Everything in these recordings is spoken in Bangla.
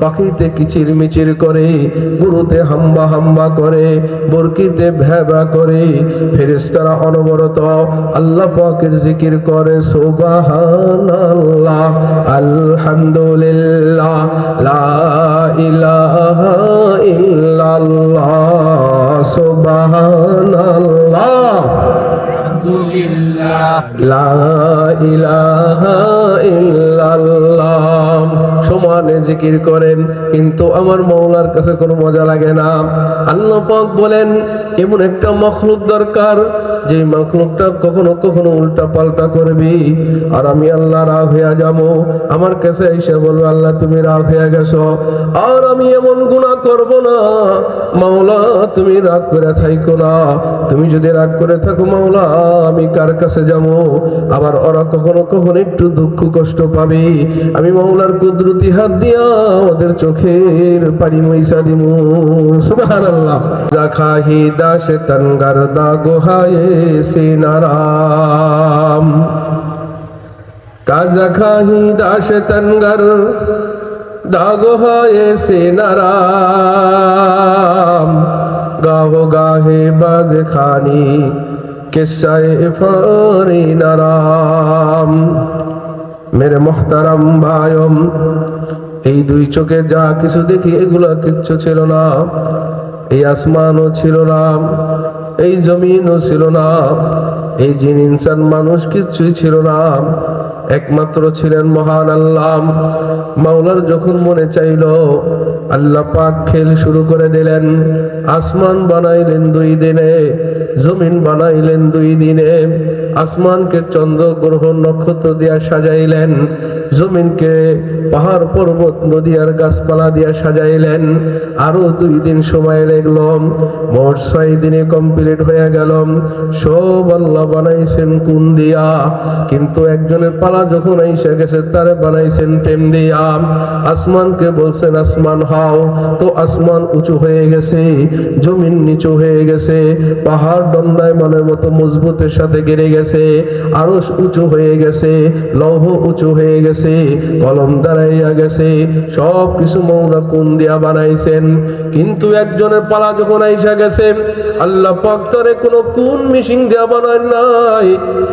পাখিতে কিচির মিচির করে, গরুতে হাম্বা হাম্বা করে, বরকিতে ভ্যাবা করে, ফেরেশতারা অনবরত আল্লাহ পাকের জিকির করে সুবহানাল্লাহ, আলহামদুলিল্লাহ, লা ইলাহা ইল্লাল্লাহ, সুবহানাল্লাহ, লা ইলাহা ইল্লাল্লাহ সমানে জিকির করেন, কিন্তু আমার মওলার কাছে কোনো মজা লাগে না। আল্লাহ পাক বলেন এমন একটা মখলুক দরকার যে মখলুকটা কখনো কখনো উল্টা পাল্টা করবি, আর আমি আল্লাহ রাগ হয়ে যাবো। আমার কাছে এসে বলবো আল্লাহ তুমি রাগ হয়ে গেছো, আর আমি এমন গুনাহ করব না। মাওলা তুমি রাগ করে থাইকো না, তুমি যদি রাগ করে থাকো মাওলা আমি কার কাছে যাবো? আবার ওরা কখনো কখনো একটু দুঃখ কষ্ট পাবে, আমি মাওলার কুদরতি হাত দিয়া ওদের চোখের পানি মইসা দিমু। সুবহানাল্লাহ। জাখাহি দাশে তনগার দা গোহায়ে সিনারাম, কাজাখাহি দাশে তনগার দাগো হায়ে সিনারাম, গাহো গাহে বাজে খানি কিসায়ে ফারি নারাম। মেরে মোহতারাম ভাইম, এই দুই চোখে যা কিছু দেখি এগুলা কিচ্ছু ছিল না। এই আসমানও ছিল না, এই জমিনও ছিল না, এই জিন ইনসান মানুষ কিচ্ছুই ছিল না, একমাত্র ছিলেন মহান আল্লাহ। মাওলার যখন মনে চাইল আল্লাহ পাক খেল শুরু করে দিলেন। আসমান বানাইলেন 2 দিনে, জমিন বানাইলেন 2 দিনে। আসমানকে চন্দ্র গ্রহ নক্ষত্র দিয়া সাজাইলেন, জমিনকে পাহাড় পর্বত নদী আর গাছপালা দিয়া সাজাইলেন। আরো 2 দিন সময় লাগলো, মোট 6 দিনে কমপ্লিট হয়ে গেল। সব আল্লাহ বানাইছেন কোন দিয়া, কিন্তু একজনের পালা যখন আইসা গেছে তারে বানাইছেন টেম দিয়া। আসমানকে বলছেন আসমান হও, তো আসমান উঁচু হয়ে গেছে, জমিন নিচু হয়ে গেছে, পাহাড় দণ্ডায় মনের মতো মজবুতের সাথে গেড়ে গেছে, আরশ উঁচু হয়ে গেছে, লৌহ উঁচু হয়ে গেছে, কলম দাঁড়াইয়া গেছে। সব কিছু মওলা কোন দিয়া বানাইছেন, কিন্তু একজনের পালা যখন আইসা গেছে আল্লাহ পাক তারে কোনো কোন মিশিং দিয়া বানায় নাই,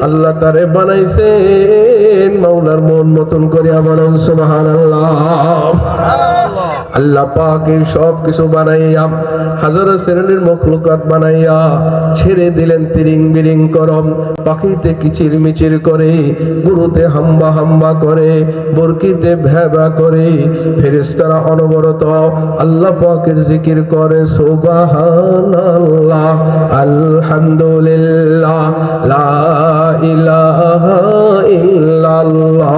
আল্লাহ তারে বানাইছেন মাওলার মন মতন করিয়া। বলেন সুবহানাল্লাহ। আল্লাহ পাক এই সব কিছু বানাইয়া হাজারো শ্রেণীর মখলুকাত বানাইয়া ছেড়ে দিলেন তিরিং বিরিং করম, পাখিতে কিচির মিচির করে, গরুতে হাম্বা হাম্বা করে, বরকিতে ভ্যাবা করে, ফেরেশতারা অনবরত আল্লাহ পাকের জিকির করে সুবহানাল্লাহ, আলহামদুলিল্লাহ, লা ইলাহা ইল্লাল্লাহ,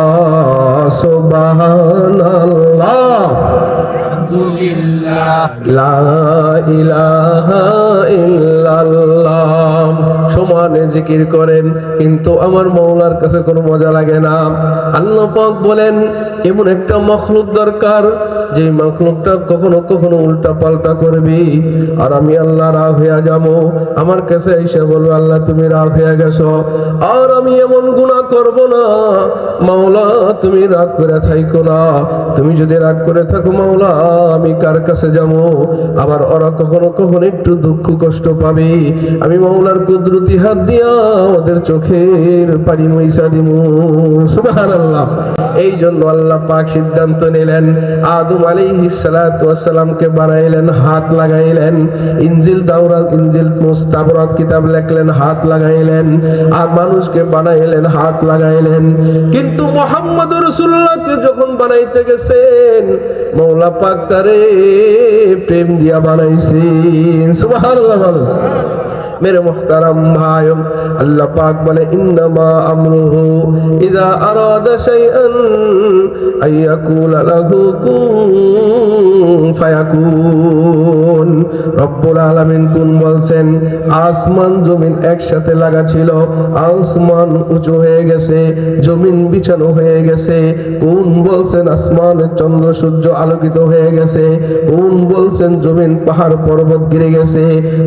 সুবহানাল্লাহ, লা ইলাহা ইল্লাল্লাহ সমানে জিকির করেন, কিন্তু আমার মওলার কাছে কোনো মজা লাগে না। আল্লাহ পাক বলেন এমন একটা মখলুক দরকার যে মখলুকটা কখনো কখনো উল্টা পাল্টা করবি, আর আমি আল্লাহ রাগ হয়ে যাবো। আমার কাছে এসে বলবো আল্লাহ তুমি রাগ হয়ে গেছো, আর আমি এমন গুনাহ করব না। মাওলা তুমি রাগ করে থাইকো না, তুমি যদি রাগ করে থাকো মাওলা আমি কার কাছে যাবো? আবার ওরা কখনো কখনো একটু দুঃখ কষ্ট পাবে, আমি মাওলার কুদরতি হাত দিয়া ওদের চোখের পানি মইসা দিমু। সুবহানাল্লাহ। এই জন্য আল্লাহ পাক সিদ্ধান্ত নিলেন, আদম আলাইহিস সালাতু ওয়াস সালামকে বানাইলেন, হাত লাগাইলেন, ইনজিল তাওরাত ইনজিল মুস্তাবরাত কিতাব লিখলেন, হাত লাগাইলেন, আর মানুষকে বানাইলেন, হাত লাগাইলেন। কিন্তু মুহাম্মদুর রাসূলুল্লাহকে যখন বানাইতে গেছেন মওলা পাক তারে প্রেম দিয়া বানাইছেন। সুবহানাল্লাহ। मेरे मोहतरम भाइयों, अल्लाह पाक बोले इन्नमा अमरुहु इज़ा अरादा शैअन अय्यकुल लहु कुन फयकुन। রব্বুল আলামিন কোন বলছেন আসমান জমিন একসাথে লাগা ছিল, আসমান উঁচু হয়ে গেছে, জমিন বিছানো হয়ে গেছে। কোন বলছেন আসমানের চন্দ্র সূর্য আলোকিত হয়ে গেছে। কোন বলছেন জমিন পাহাড় পর্বত ঘিরে গেছে।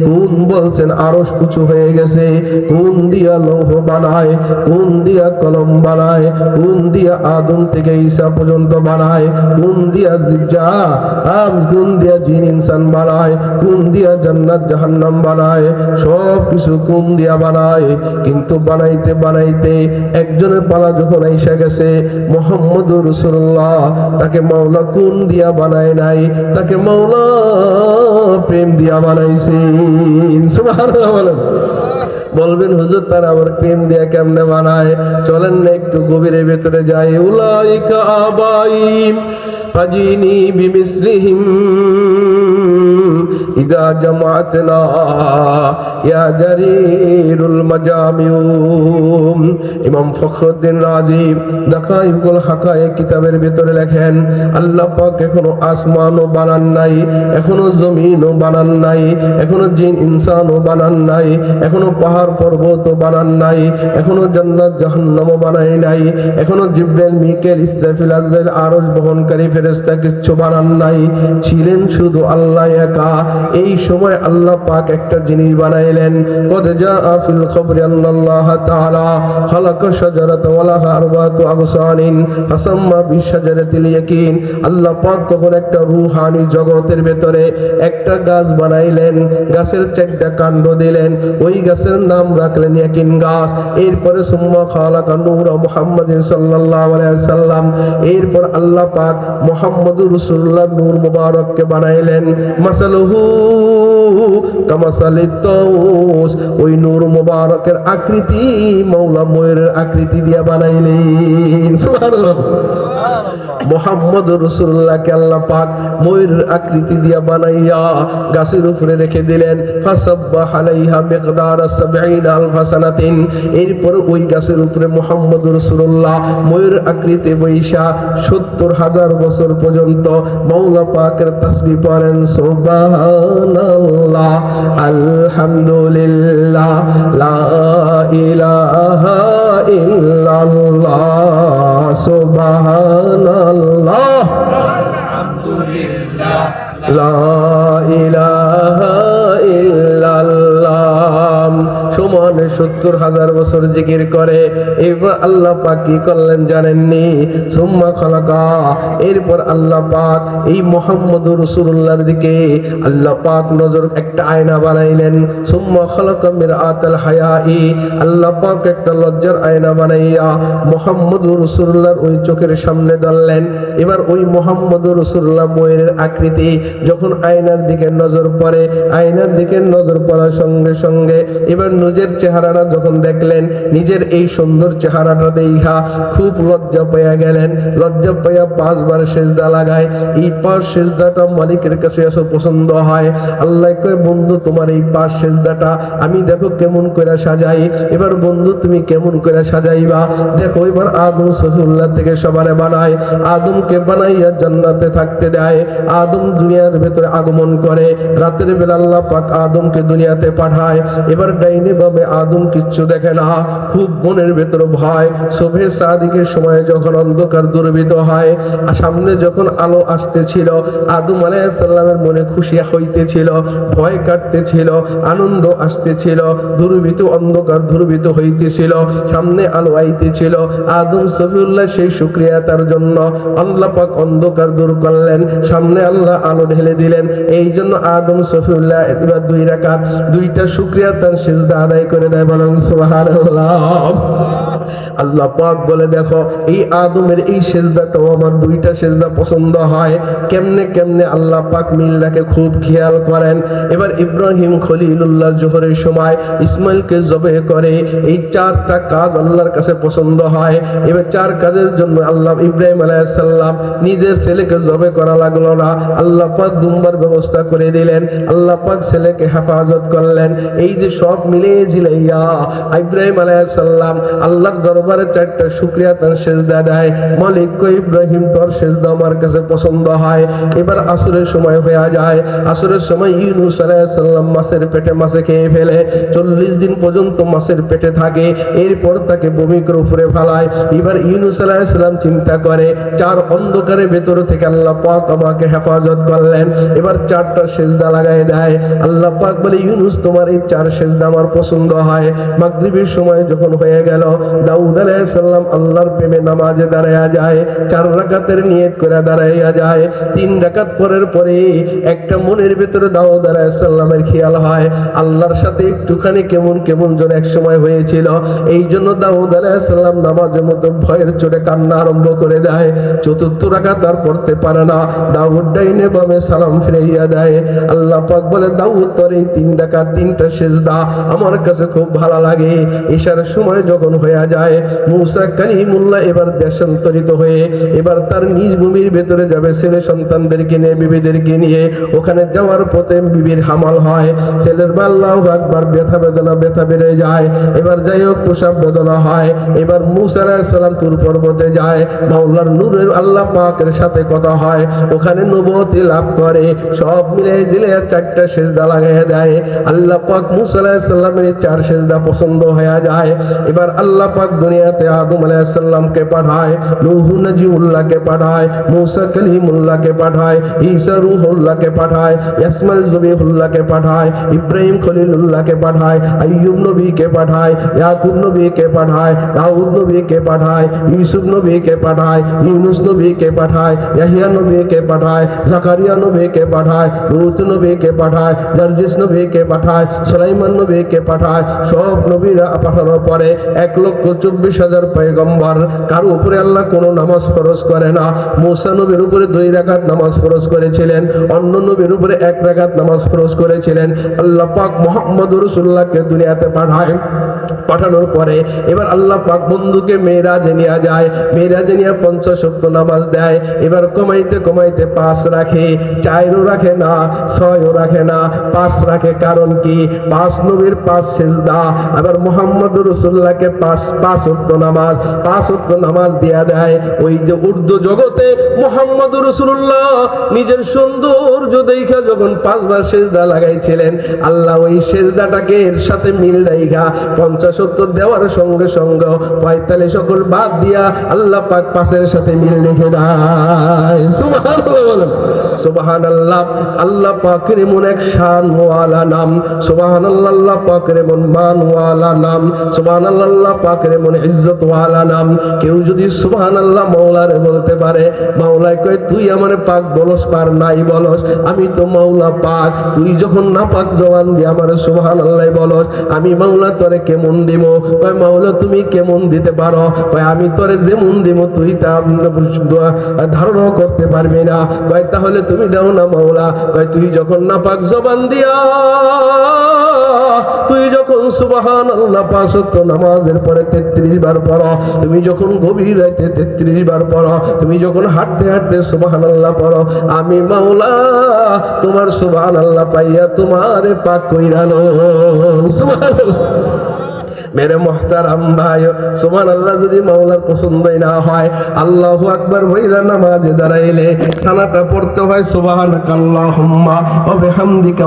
কোন বলছেন আরশ উঁচু হয়ে গেছে। কোন দিয়া লৌহ বানায়, কোন দিয়া কলম বানায়, কোন দিয়া আদম থেকে ঈসা পর্যন্ত বানায়, কোন দিয়া জিজ্জা কোন দিয়া জিন ইনসান বানায়, কোন দিয়া জান্নাত জাহান্নাম বানায়, সব কিছু কোন দিয়া বানায়। কিন্তু বানাইতে বানাইতে একজনের পালা যখন আইসা গেছে মুহাম্মদুর রাসূলুল্লাহ, তাকে মাওলা কোন দিয়া বানায় নাই, তাকে মাওলা প্রেম দিয়া বানাইছে। সুবহানাল্লাহ বলেন। বলবেন হুজুর তারা আবার প্রেম দিয়া কেমনে বানায়? চলেন না একটু গভীরের ভেতরে যাই। উলাইকা আবাই ফাজিনি বিমিসলিহিম ইযা জামাতনা ইয়া জারিরুল মাজামিউ। ইমাম ফখরুদ্দিন রাজি দাকাইকুল হাকায়ে কিতাবের ভিতরে লেখেন, আল্লাহ পাক এখনো আসমানও বানান নাই, এখনো জমিনও বানান নাই, এখনো জিন ইনসানও বানান নাই, এখনো পাহাড় পর্বতও বানান নাই, এখনো জান্নাত জাহান্নামও বানায় নাই, এখনো জিবরাইল মিকাইল ইসরাফিল আজরাইল আরশ বহনকারী ফেরেশতা কিচ্ছু বানান নাই। ছিলেন শুধু আল্লাহ একা। এই সময় আল্লাহ পাক একটা জিনিস বানাইলেন। কদ জাআ ফিল খবরি আল্লাহ তাআলা খালাকা শাজারাতা ওয়া লাহা আরবাতু আগসানিন ফাসাম্মা বিশাজারাতিল ইয়াকিন। আল্লাহ পাক তখন একটা রূহানি জগতের ভেতরে একটা গাছ বানাইলেন, গাছের চারটা কাণ্ড দিলেন, ওই গাছের নাম রাখলেন ইয়াকিন গাছ। এরপরে সুম্মা খালাকা নূরা মুহাম্মাদিন সাল্লাল্লাহু আলাইহি সাল্লাম, এরপর আল্লাহ পাক মুহাম্মদুর রাসূলুল্লাহ নূর মুবারককে বানাইলেন। মাসালুহু কামাসালিত তাউস, ওই নূর মুবারকের আকৃতি মাওলা ময়ূরের আকৃতি দিয়া বানাইলেন। সুবহানাল্লাহ। মুহাম্মদুর রাসূলুল্লাহকে আল্লাহ পাক ময়ূরের আকৃতি দিয়া বানাইয়া গাছের উপরে রেখে দিলেন। ফাসাব্বাহা আলাইহা মিকদার ৭০ আলফা সানাতিন। এরপর ওই গাছের উপরে মুহাম্মদুর রাসূলুল্লাহ ময়ূর আকৃতি বৈশা ৭০,০০০ বছর পর্যন্ত মাওলা পাকের তাসবিহ পড়েন সুবহানাল্লাহ আলহামদুলিল্লাহ লা ইলাহা ইল্লাল্লাহ সুবহানাল্লাহ আলহামদুলিল্লাহ লা ইলাহা ইল্লাল্লাহ। সমান ৭০,০০০ বছর জিকির করে। এবার আল্লাহ পাক কি করলেন জানেননি? সুম্মা খালাকা, এরপর আল্লাহ পাক এই মুহাম্মদুর রাসূলুল্লাহর দিকে আল্লাহ পাক নজর একটা আয়না বানাইলেন। সুম্মা খালাকা মিরআতাল হায়াই, আল্লাহ পাক একটা লজ্জার আয়না বানাইয়া মুহাম্মদুর রাসূলুল্লাহর ওই চোখের সামনে ধরলেন। এবার ওই মুহাম্মদুর রাসূলুল্লাহ ময়ূরের আকৃতি যখন আয়নার দিকে নজর পড়ে, আয়নার দিকে নজর পড়ার সঙ্গে সঙ্গে এবার নিজের চেহারাটা যখন দেখলেন, নিজের এই সুন্দর চেহারাটা দেখা খুব লজ্জা পেয়ে গেলেন। লজ্জা পেয়ে ৫ বার সিজদা লাগায়। এই ৫ সিজদাটা মালিকের কাছে এত পছন্দ হয়। আল্লাহ কয়, বন্ধু তোমার এই ৫ সিজদাটা আমি দেখো কেমন করে সাজাই। এবার বন্ধু তুমি কেমন করে সাজাইবা দেখো। এবার আদম সফিউল্লাহ থেকে সবারে বানায়, আদমকে বানাইয়া জান্নাতে থাকতে দেয়। আদম দুনিয়ার ভেতরে আগমন করে। রাতের বেলা আল্লাহ পাক আদমকে দুনিয়াতে পাঠায়। এবার ডাইনে বামে আদম কিচ্ছু দেখে না, খুব মনের ভেতরে ভয়। সুবহে সাদিকের সময় যখন অন্ধকার দুর্বৃত হয়, সামনে যখন আলো আসতেছিল, আদম আলাইহিস সালামের মনে খুশি হইতেছিল, ভয় কাটতেছিল, আনন্দ আসতেছিল। দুর্বৃত অন্ধকার দুর্বৃত হইতেছিল, সামনে আলো আইতেছিল। আদম সফিউল্লাহ সেই শুকরিয়া তার জন্য আল্লাহ পাক অন্ধকার দূর করলেন, সামনে আল্লাহ আলো ঢেলে দিলেন। এই জন্য আদম সফিউল্লাহ এবার ২ রাকাত ২টা শুকরিয়া তার সিজদা আদায় করে দেয়। বলেন সুবহানাল্লাহ। আল্লাহ পাক বলে, দেখো এই আদমের এই সিজদাটাও আমার ২টা সিজদা পছন্দ হয়। কেমনে কেমনে আল্লাহ পাক মিল রাখে খুব খেয়াল করেন। এবার ইব্রাহিম খলিলুল্লাহ জোহরের সময় ইসমাইলকে জবে করে। এই 4টা কাজ আল্লাহর কাছে পছন্দ হয়। এবার 4 কাজের জন্য আল্লাহ ইব্রাহিম আলাইহিস সালাম নিজের ছেলেকে জবে করা লাগলো না, আল্লাহ পাক দুম্বার ব্যবস্থা করে দিলেন। আল্লাহ পাক ছেলেকে হেফাজত করলেন। এই যে সব মিলিয়ে ঝিলাইয়া ইব্রাহিম আলাইহিস সালাম আল্লাহর দরবারে 4টা শুকরিয়া তার সেজদা দেয়। মালিক কই ইব্রাহিম তোর সেজদা আমার কাছে পছন্দ হয়। এবার আসরের সময় হয়ে যায়। আসরের সময় ইউনূস আলাইহিস সালাম মাছের পেটে মাছে খেয়ে ফেলে 40 দিন পর্যন্ত মাছের পেটে থাকে। এরপর তাকে বমি করে উপরে ফেলায়। এবার ইউনূস আলাইহিস সালাম চিন্তা করে 4 অন্ধকারের ভেতর থেকে আল্লাহ পাক আমাকে হেফাজত করলেন। এবার 4টা সেজদা লাগায় দেয়। আল্লাহ পাক বলে ইউনূস তোমার এই 4 সেজদা আমার পছন্দ হয়। মাগরিবের সময় যখন হয়ে গেল, দাউদ আলাইহিস সালাম আল্লাহর প্রেমে নামাজে দাঁড়ায়া যায়। 4 রাকাতের নিয়ত করে দাঁড়াইয়া যায়। 3 রাকাত পরের পরে একটা মনের ভিতরে দাউদ আলাইহিস সালামের খেয়াল হয় আল্লাহর সাথে একটুখানি কেমন কেমন যেন এক সময় হয়েছিল। এই জন্য দাউদ আলাইহিস সালাম নামাজের মতো ভয়ের চোটে কান্না আরম্ভ করে দেয়। 4র্থ রাকাত আর পড়তে পারে না। দাউদ ডাইনে বামে সালাম ফিরাইয়া দেয়। আল্লাহ পাক বলে দাউদ তোর এই 3 রাকাত 3টা সেজদা আমার কাছে খুব ভালো লাগে। ইশার সময় যখন হয়ে যায়, মূসা কালিমুল্লাহ এবার দেশান্তরিত হয়ে এবার তার নিজ ভূমির ভেতরে যাবে ছেলে সন্তানদেরকে নিয়ে, বিবিদেরকে নিয়ে। ওখানে যাওয়ার পথে বিবির হামাল হয়। ছেলের আল্লাহু আকবার ব্যথা বেড়ে যায়। এবার যাই হোক প্রসব বেদনা হয়। এবার মূসা আলাইহিস সালাম তুর পর্বতে যায়। মাওলার নূরের আল্লাহ পাকের সাথে কথা হয়। ওখানে নবুয়তি লাভ করে। সব মিলে দিলে 4টা সেজদা লাগাইয়া দেয়। আল্লাহ পাক মূসা আলাইহিস সালামের 4 সেজদা পছন্দ হয়ে যায়। এবার আল্লাহ পাক দুনিয়াতে আদম আলাইহিস সালামকে পাঠায়, নূহ নজিউল্লাহকে পাঠায়, মূসা কালিমুল্লাহকে পাঠায়, ঈসা রূহুল্লাহকে পাঠায়, ইসমাঈল জবিহুল্লাহকে পাঠায়, ইব্রাহিম খলিলুল্লাহকে পাঠায়, আইয়ুব নবীকে পাঠায়, ইয়াকুব নবীকে পাঠায়, দাউদ নবীকে পাঠায়, ইউসুফ নবীকে পাঠায়, ইউনূস নবীকে পাঠায়, ইয়াহইয়া নবীকে পাঠায়, জাকারিয়া নবীকে পাঠায়, লূত নবীকে পাঠায়, জারজিস নবীকে পাঠায়, সুলাইমান নবীকে পাঠায়। সব নবীরা পাঠানোর পরে 1,24,000 পয়গম্বর। কারো উপরে আল্লাহ কোনো নামাজ ফরজ করে না। মূসা নবীর উপরে 2 রাকাত নামাজ ফরজ করেছিলেন। অন্য নবীর উপরে 1 রাকাত নামাজ ফরজ করেছিলেন। আল্লাহ পাক মুহাম্মদুর রাসূলুল্লাহকে দুনিয়াতে পাঠায়। পাঠানোর পরে এবার আল্লাহ পাক বন্ধুকে মেরাজে নিয়ে যায়। মেরাজে নিয়ে 50 ওয়াক্ত নামাজ দেয়। এবার কমাইতে কমাইতে 5 রাখে, 4ও রাখে না, 6ও রাখে না, 5 রাখে। কারণ কি? 5 নবীর 5 সেজদা। আবার মুহাম্মদুর রাসূলুল্লাহকে 5 ওয়াক্ত নামাজ, 5 ওয়াক্ত নামাজ দিয়া দেয়। ওই যে উর্দু জগতে মুহাম্মদুর রাসূলুল্লাহ নিজের সৌন্দর্য দেখা যখন 5 বার সেজদা লাগাইছিলেন, আল্লাহ ওই সেজদাটাকে এর সাথে মিল দেখা 50 ওয়াক্ত দেওয়ার সঙ্গে সঙ্গে 45 সকল বাদ দিয়া আল্লাহ পাক 5-এর সাথে মিল রেখে দেয়। সুবহানাল্লাহ বলেন সুবহানাল্লাহ। আল্লাহ পাকের এমন এক শান ওয়ালা নাম, সুবহানাল্লাহ। আল্লাহ পাকের এমন মান ওয়ালা নাম, সুবহানাল্লাহ। আল্লাহ পাকের এমন ইজ্জত ওয়ালা নাম। কেউ যদি সুবহানাল্লাহ মাওলারে বলতে পারে, মাওলাই কয় তুই আমারে পাক বলস পার নাই বলস, আমি তো মাওলা পাক। তুই যখন না পাক জবান দিয়ে আমারে সুবহানাল্লাহ বলস, আমি মাওলা তোরে কেমন দিব? কয় মাওলা তুমি কেমন দিতে পারো? কয় আমি তোরে যেমন দিব তুই তা ধারণা করতে পারবি না। কয় তাহলে তুমি দাও না মাওলা। কয় তুই যখন না পাক জবান দিয়া তুই যখন সুবহানাল্লাহ 5 ওয়াক্ত নামাজের পরে 33 বার পড়ো, তুমি যখন গভীর রাতে 33 বার পড়ো, তুমি যখন হাঁটতে হাঁটতে সুবহানাল্লাহ পড়ো, আমি মাওলা তোমার সুবহানাল্লাহ পাইয়া তোমারে পাক কইরা লই। সুবহানাল্লাহ। मेरे मोहतरम भाई सुबहानाल्लाह যদি মাওলার পছন্দই না হয়, আল্লাহু আকবার বইলা নামাজে দাঁড়াইলে সানাটা পড়তে হয় সুবহানাকাল্লাহুম্মা ওয়া বিহামদিকা।